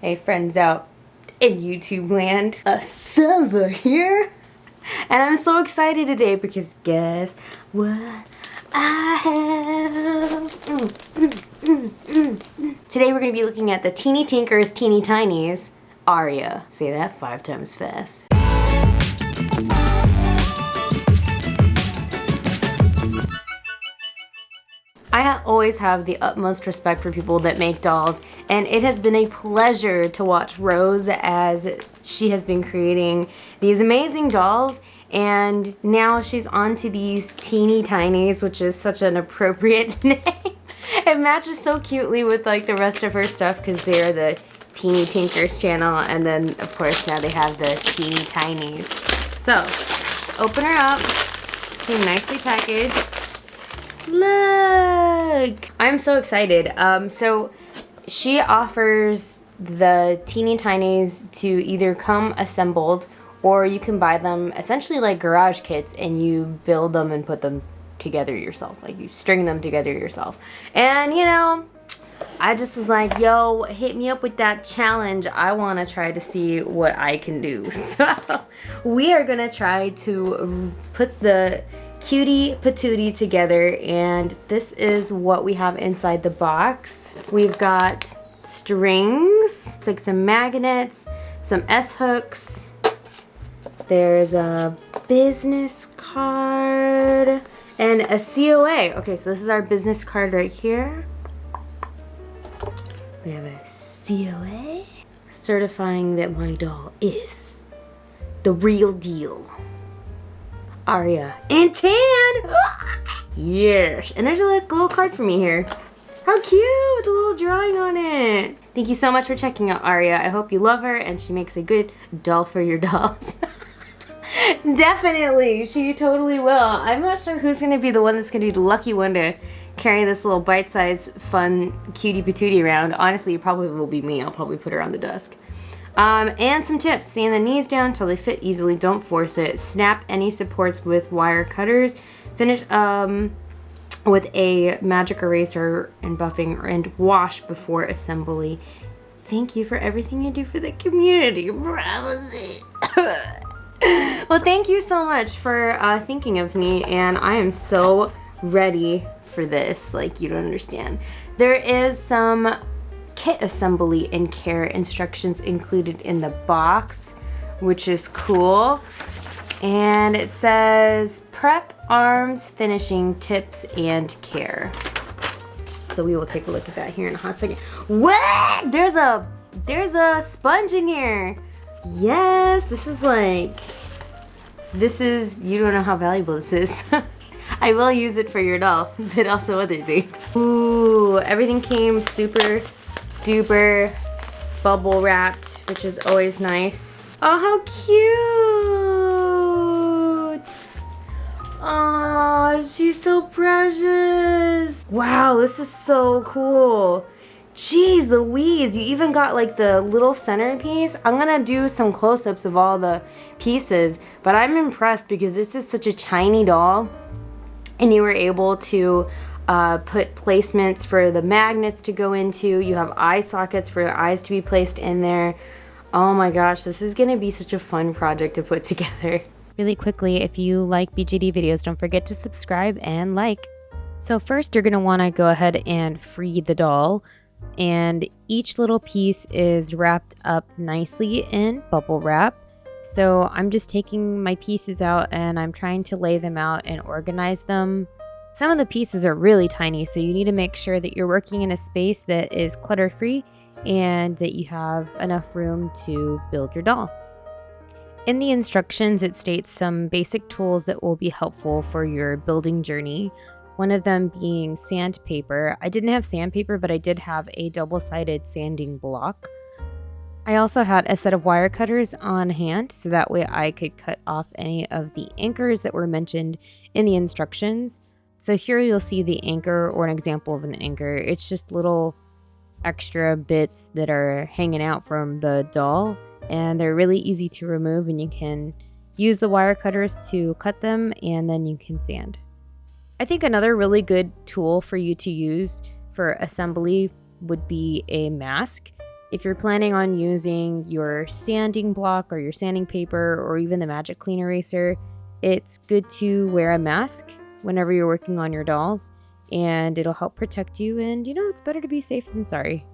Hey friends out in YouTube land, Asenva here, and I'm so excited today because guess what I have? Today we're going to be looking at the Teeny Tinkers Teeny Tinies Arya. Say that 5 times fast. I always have the utmost respect for people that make dolls, and it has been a pleasure to watch Rose as she has been creating these amazing dolls, and now she's on to these teeny tinies, which is such an appropriate name. It matches so cutely with like the rest of her stuff because they are the Teeny Tinkers channel, and then of course now they have the teeny tinies. So let's open her up. Okay, nicely packaged. Look! I'm so excited. So she offers the teeny tinies to either come assembled, or you can buy them essentially like garage kits and you build them and put them together yourself. Like you string them together yourself. And you know, I just was like, yo, hit me up with that challenge. I want to try to see what I can do. So we are gonna try to put the cutie patootie together, and this is what we have inside the box. We've got strings, it's like some magnets, some S-hooks. There's a business card and a COA. Okay, so this is our business card right here. We have a COA certifying that my doll is the real deal. Arya and tan. Yes, and there's a little card for me here. How cute, with a little drawing on it. Thank you so much for checking out Arya. I hope you love her and she makes a good doll for your dolls. Definitely, she totally will. I'm not sure who's gonna be the one that's gonna be the lucky one to carry this little bite-sized fun cutie patootie around. Honestly, it probably will be me. I'll probably put her on the desk. And some tips. Sand the knees down until they fit easily. Don't force it. Snap any supports with wire cutters. Finish with a magic eraser and buffing, and wash before assembly. Thank you for everything you do for the community. Rosie. Well, thank you so much for thinking of me, and I am so ready for this. Like, you don't understand. There is some kit assembly and care instructions included in the box, which is cool. And it says prep, arms, finishing, tips, and care. So we will take a look at that here in a hot second. What? There's a sponge in here. Yes, this is, you don't know how valuable this is. I will use it for your doll, but also other things. Ooh, everything came super duper bubble wrapped, which is always nice. Oh, how cute! Oh, she's so precious. Wow, this is so cool. Jeez Louise, you even got like the little centerpiece. I'm gonna do some close-ups of all the pieces, but I'm impressed because this is such a tiny doll, and you were able to put placements for the magnets to go into. You have eye sockets for the eyes to be placed in there. Oh my gosh, this is gonna be such a fun project to put together. Really quickly, if you like BJD videos, don't forget to subscribe and like. So first you're gonna wanna go ahead and free the doll, and each little piece is wrapped up nicely in bubble wrap. So I'm just taking my pieces out and I'm trying to lay them out and organize them. Some of the pieces are really tiny, so you need to make sure that you're working in a space that is clutter-free and that you have enough room to build your doll. In the instructions, it states some basic tools that will be helpful for your building journey. One of them being sandpaper. I didn't have sandpaper, but I did have a double-sided sanding block. I also had a set of wire cutters on hand, so that way I could cut off any of the anchors that were mentioned in the instructions. So here you'll see the anchor, or an example of an anchor. It's just little extra bits that are hanging out from the doll, and they're really easy to remove, and you can use the wire cutters to cut them, and then you can sand. I think another really good tool for you to use for assembly would be a mask. if you're planning on using your sanding block or your sanding paper or even the magic clean eraser, it's good to wear a mask whenever you're working on your dolls, and it'll help protect you, and it's better to be safe than sorry.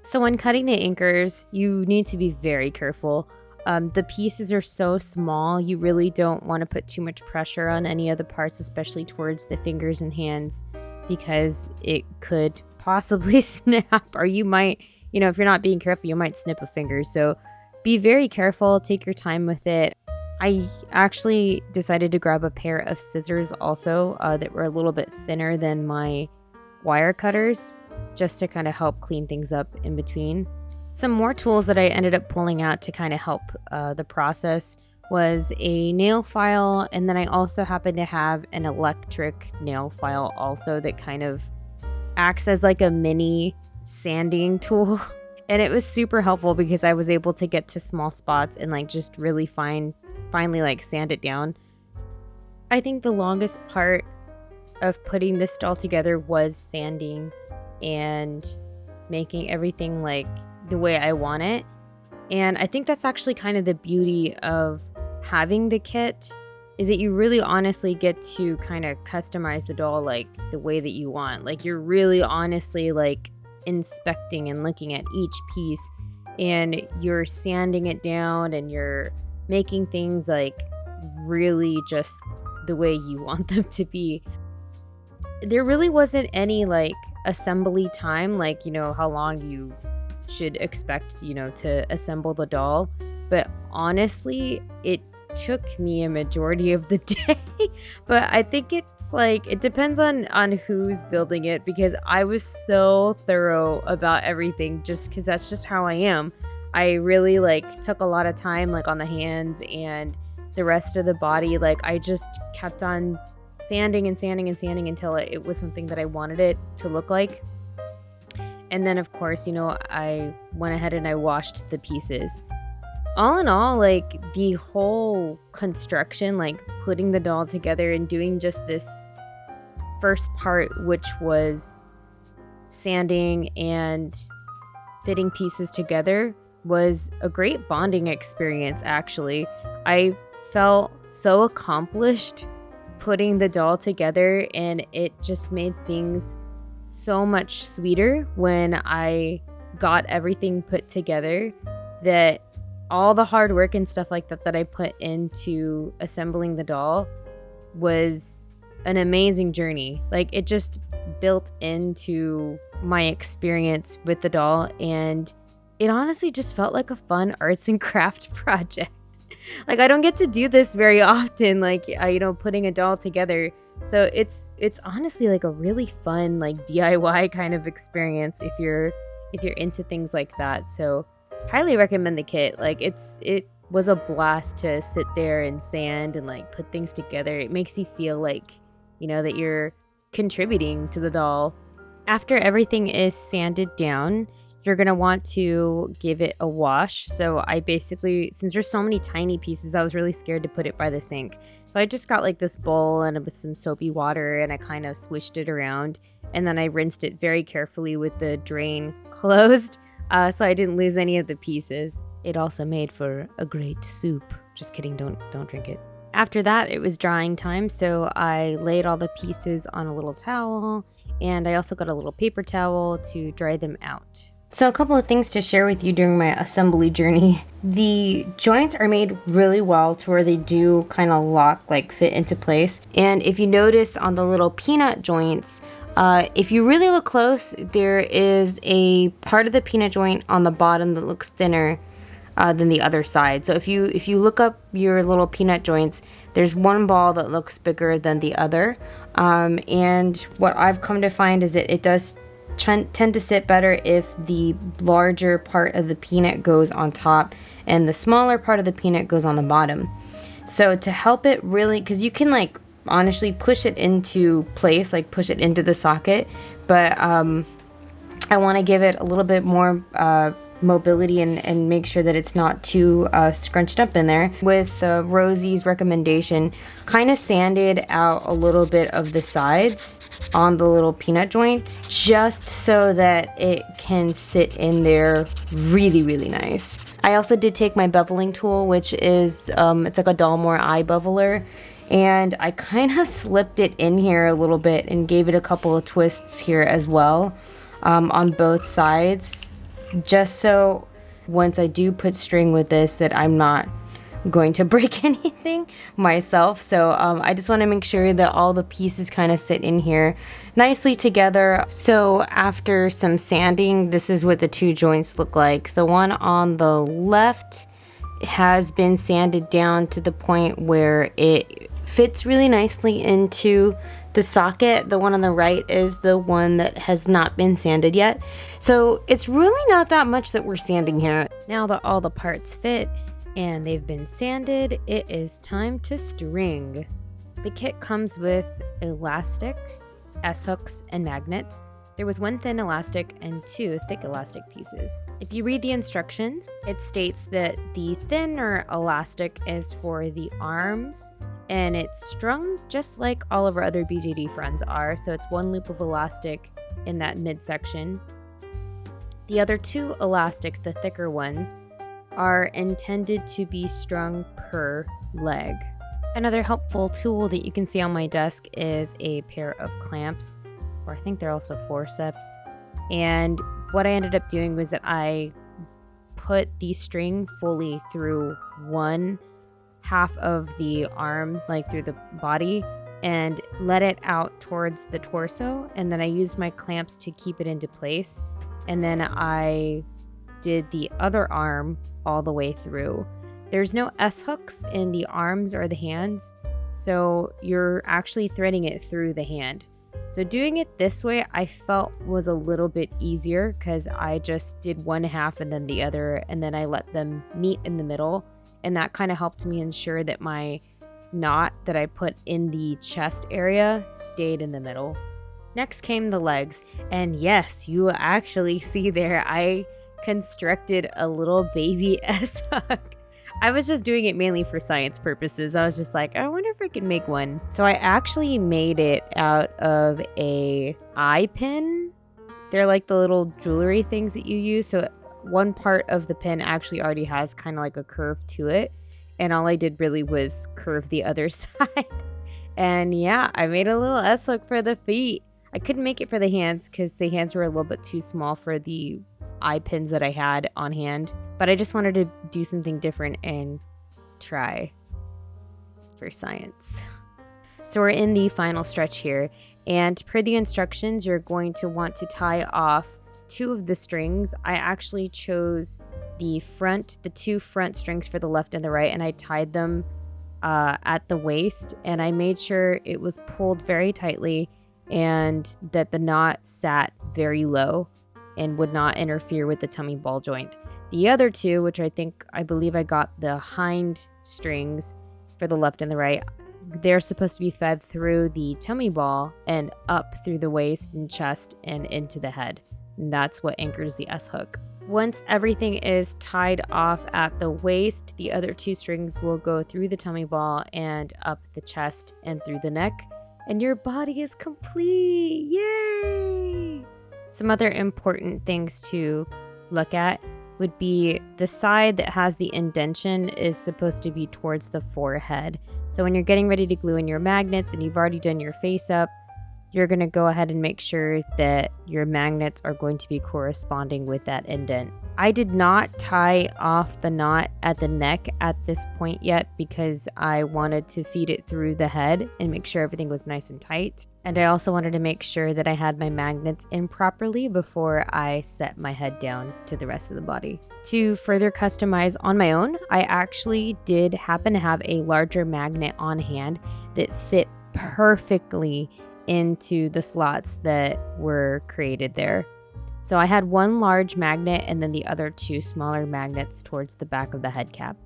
So when cutting the anchors, you need to be very careful. The pieces are so small, you really don't want to put too much pressure on any of the parts, especially towards the fingers and hands, because it could possibly snap, or you might, if you're not being careful, you might snip a finger. So be very careful, take your time with it. I actually decided to grab a pair of scissors also that were a little bit thinner than my wire cutters, just to kind of help clean things up in between. Some more tools that I ended up pulling out to kind of help the process was a nail file, and then I also happen to have an electric nail file also that kind of acts as like a mini sanding tool. And it was super helpful because I was able to get to small spots and like just really finally like sand it down. I think the longest part of putting this doll together was sanding and making everything like the way I want it. And I think that's actually kind of the beauty of having the kit, is that you really honestly get to kind of customize the doll like the way that you want. Like you're really honestly like inspecting and looking at each piece, and you're sanding it down, and you're making things like really just the way you want them to be. There really wasn't any like assembly time, like how long you should expect to assemble the doll, but honestly it took me a majority of the day. But I think it's like it depends on who's building it, because I was so thorough about everything just because that's just how I am. I really like took a lot of time like on the hands and the rest of the body. Like I just kept on sanding and sanding and sanding until it was something that I wanted it to look like. And then of course, I went ahead and I washed the pieces. All in all, like the whole construction, like putting the doll together and doing just this first part, which was sanding and fitting pieces together, was a great bonding experience actually. I felt so accomplished putting the doll together, and it just made things so much sweeter when I got everything put together, that all the hard work and stuff like that I put into assembling the doll was an amazing journey. Like it just built into my experience with the doll, and it honestly just felt like a fun arts and craft project. Like I don't get to do this very often, like putting a doll together. So it's honestly like a really fun like DIY kind of experience if you're into things like that. So highly recommend the kit. Like it was a blast to sit there and sand and like put things together. It makes you feel like that you're contributing to the doll. After everything is sanded down, you're going to want to give it a wash. So I basically, since there's so many tiny pieces, I was really scared to put it by the sink. So I just got like this bowl and with some soapy water, and I kind of swished it around, and then I rinsed it very carefully with the drain closed, so I didn't lose any of the pieces. It also made for a great soup. Just kidding, don't drink it. After that, it was drying time, so I laid all the pieces on a little towel, and I also got a little paper towel to dry them out. So a couple of things to share with you during my assembly journey. The joints are made really well to where they do kind of lock, like fit into place. And if you notice on the little peanut joints, if you really look close, there is a part of the peanut joint on the bottom that looks thinner than the other side. So if you look up your little peanut joints, there's one ball that looks bigger than the other. And what I've come to find is that it does tend to sit better if the larger part of the peanut goes on top and the smaller part of the peanut goes on the bottom. So to help it really, because you can like honestly push it into place, like push it into the socket, but I want to give it a little bit more mobility and make sure that it's not too scrunched up in there. With Rosie's recommendation, kind of sanded out a little bit of the sides on the little peanut joint, just so that it can sit in there really, really nice. I also did take my beveling tool, which is, it's like a Dalmore eye beveler, and I kind of slipped it in here a little bit and gave it a couple of twists here as well, on both sides, just so once I do put string with this that I'm not going to break anything myself. So I just want to make sure that all the pieces kind of sit in here nicely together. So after some sanding, this is what the two joints look like. The one on the left has been sanded down to the point where it fits really nicely into the socket. The one on the right is the one that has not been sanded yet. So it's really not that much that we're sanding here. Now that all the parts fit and they've been sanded, it is time to string. The kit comes with elastic, S-hooks, and magnets. There was one thin elastic and two thick elastic pieces. If you read the instructions, it states that the thinner elastic is for the arms, and it's strung just like all of our other BJD friends are, so it's one loop of elastic in that midsection. The other two elastics, the thicker ones, are intended to be strung per leg. Another helpful tool that you can see on my desk is a pair of clamps, or I think they're also forceps. And what I ended up doing was that I put the string fully through one half of the arm, like through the body, and let it out towards the torso, and then I used my clamps to keep it into place, and then I did the other arm all the way through. There's no S-hooks in the arms or the hands, so you're actually threading it through the hand. So doing it this way I felt was a little bit easier because I just did one half and then the other, and then I let them meet in the middle, and that kind of helped me ensure that my knot that I put in the chest area stayed in the middle. Next came the legs, and yes, you will actually see there I constructed a little baby S-hook. I was just doing it mainly for science purposes. I was just like, I wonder if I could make one. So I actually made it out of a eye pin. They're like the little jewelry things that you use. So one part of the pin actually already has kind of like a curve to it. And all I did really was curve the other side. And yeah, I made a little S-hook for the feet. I couldn't make it for the hands because the hands were a little bit too small for the eye pins that I had on hand, but I just wanted to do something different and try for science. So we're in the final stretch here, and per the instructions, you're going to want to tie off two of the strings. I actually chose the two front strings for the left and the right, and I tied them at the waist, and I made sure it was pulled very tightly and that the knot sat very low and would not interfere with the tummy ball joint. The other two, which I believe I got the hind strings for the left and the right, they're supposed to be fed through the tummy ball and up through the waist and chest and into the head. And that's what anchors the S-hook. Once everything is tied off at the waist, the other two strings will go through the tummy ball and up the chest and through the neck, and your body is complete. Yay! Some other important things to look at would be the side that has the indentation is supposed to be towards the forehead. So when you're getting ready to glue in your magnets and you've already done your face up, you're going to go ahead and make sure that your magnets are going to be corresponding with that indent. I did not tie off the knot at the neck at this point yet because I wanted to feed it through the head and make sure everything was nice and tight. And I also wanted to make sure that I had my magnets in properly before I set my head down to the rest of the body. To further customize on my own, I actually did happen to have a larger magnet on hand that fit perfectly into the slots that were created there. So I had one large magnet and then the other two smaller magnets towards the back of the head cap.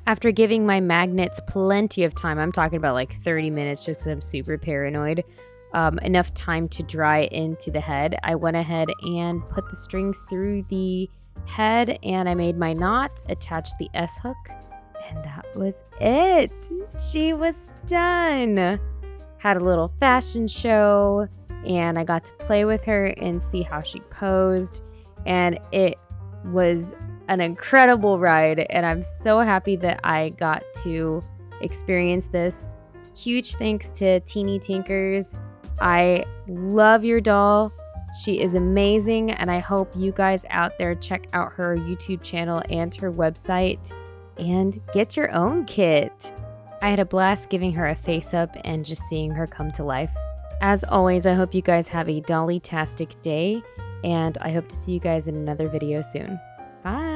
After giving my magnets plenty of time, I'm talking about like 30 minutes just because I'm super paranoid, enough time to dry into the head, I went ahead and put the strings through the head, and I made my knot, attached the S-hook, and that was it. She was done. Had a little fashion show, and I got to play with her and see how she posed, and it was an incredible ride, and I'm so happy that I got to experience this. Huge thanks to Teeny Tinkers. I love your doll. She is amazing, and I hope you guys out there check out her YouTube channel and her website and get your own kit. I had a blast giving her a face up and just seeing her come to life. As always, I hope you guys have a dolly-tastic day, and I hope to see you guys in another video soon. Bye!